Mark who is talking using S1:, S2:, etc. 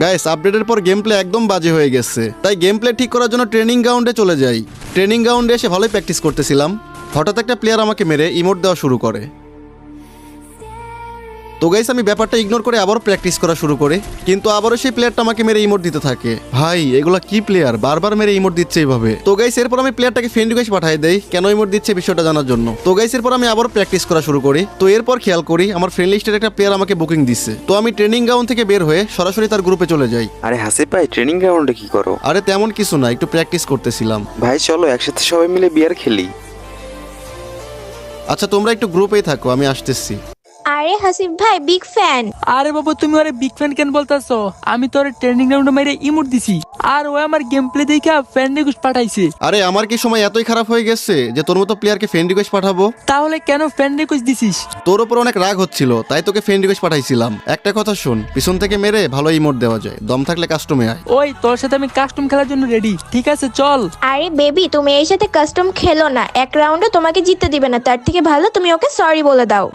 S1: Guys আপডেটের পর game play একদম বাজে হয়ে গেছে, তাই গেম প্লে ঠিক করার জন্য ট্রেনিং গ্রাউন্ডে চলে যাই। ট্রেনিং গ্রাউন্ডে এসে ভালোই প্র্যাকটিস করতেছিলাম, হঠাৎ একটা প্লেয়ার আমাকে মেরে ইমোট দেওয়া শুরু করে। তো গাইস আমি ব্যাপারটা ইগনোর করে আবারও প্র্যাকটিস করা শুরু করি, কিন্তু আবারও সেই প্লেয়ারটা আমাকে মেরে ইমোট দিতে থাকে। ভাই এগুলা কি প্লেয়ার, বারবার মেরে ইমোট দিচ্ছে এইভাবে। তো গাইস এরপর আমি প্লেয়ারটাকে ফ্রেন্ড রিকোয়েস্ট পাঠিয়ে দেই কেন ইমোট দিচ্ছে বিষয়টা জানার জন্য। তো গাইস এরপর আমি আবারও প্র্যাকটিস করা শুরু করি। তো এরপর খেয়াল করি আমার ফ্রেন্ড লিস্টের একটা প্লেয়ার আমাকে বুকিং দিচ্ছে। তো আমি ট্রেনিং গ্রাউন্ড থেকে বের হয়ে সরাসরি তার গ্রুপে চলে যাই।
S2: আরে হাসিব ভাই, ট্রেনিং গ্রাউন্ডে কি করো?
S1: আরে তেমন কিছু না, একটু প্র্যাকটিস করতেছিলাম।
S2: ভাই চলো একসাথে সবাই মিলে বিয়ার খেলি।
S1: আচ্ছা তোমরা একটু গ্রুপেই থাকো, আমি আসতেছি।
S3: আরে হাসিব ভাই বিগ ফ্যান।
S4: আরে বাবু তুমি ওরে বিগ ফ্যান কেন বলতাছো? আমি তো ওরে ট্রেনিং গ্রাউন্ডে মেরে ইমোট দিছি, আর ও আমার গেম প্লে দেখে ফ্রেন্ড রিকোয়েস্ট পাঠাইছে।
S1: আরে আমার কি সময় এতই খারাপ হয়ে গেছে যে তোর মতো প্লেয়ারকে ফ্রেন্ড রিকোয়েস্ট পাঠাবো?
S4: তাহলে কেন ফ্রেন্ড রিকোয়েস্ট দিছিস?
S1: তোর উপর অনেক রাগ হচ্ছিল তাই তোকে ফ্রেন্ড রিকোয়েস্ট পাঠাইছিলাম। একটা কথা শোন, পিছন থেকে মেরে ভালো ইমোট দেওয়া যায়, দম থাকলে কাস্টমে আয়।
S4: ওই তোর সাথে আমি কাস্টম খেলার জন্য রেডি, ঠিক আছে চল।
S3: আরে বেবি তুমি এর সাথে কাস্টম খেলো না, এক রাউন্ডে তোমাকে জিততে দিবে না, তার থেকে ভালো তুমি ওকে সরি বলে দাও।